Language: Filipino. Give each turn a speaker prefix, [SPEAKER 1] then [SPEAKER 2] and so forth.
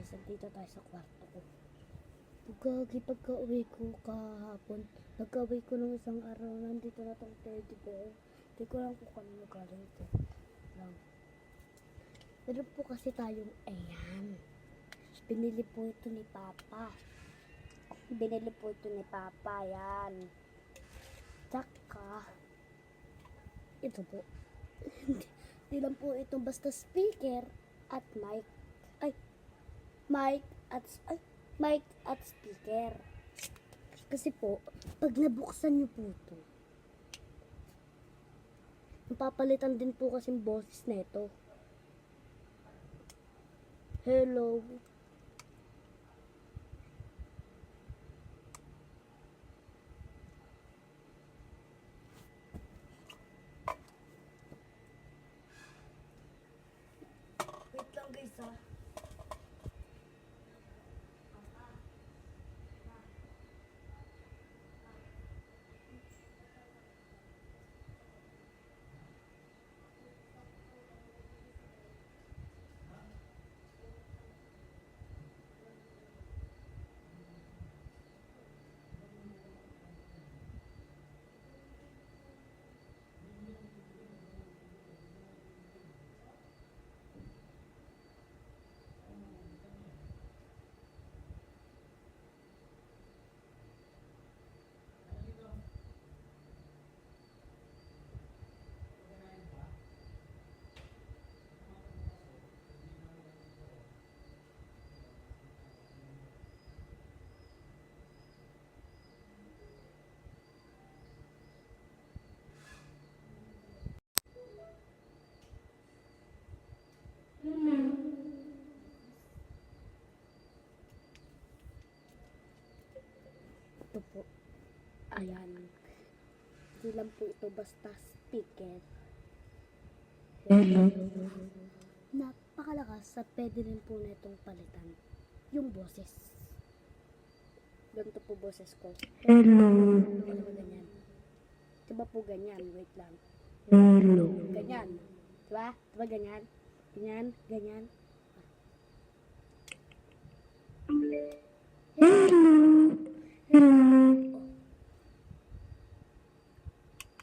[SPEAKER 1] guys, nandito tayo sa kwarto ko. Pagka-uwi ko kahapon, pagka-uwi ko ng isang araw, nandito na tong teddy bear. Hindi ko lang kung kanino galing ito. Meron po kasi tayong, ayan. Binili po ito ni Papa. Yan. Tsaka, ito po. Hindi lang po ito basta speaker at mic. Mic at speaker. Kasi po, pag nabuksan nyo po ito, mapapalitan din po kasing boses nito. Hello. Wait lang guys ha. Ito po. Ayan. Hindi lang po ito basta speaker. Napakalakas sa pwede rin po na itong palitan. Yung boses. Ganito po boses ko.
[SPEAKER 2] Hello.
[SPEAKER 1] Diba ganyan? Diba po ganyan? Wait lang.
[SPEAKER 2] Hello.
[SPEAKER 1] Ganyan. Diba? Diba ganyan? Ganyan.
[SPEAKER 2] Hello.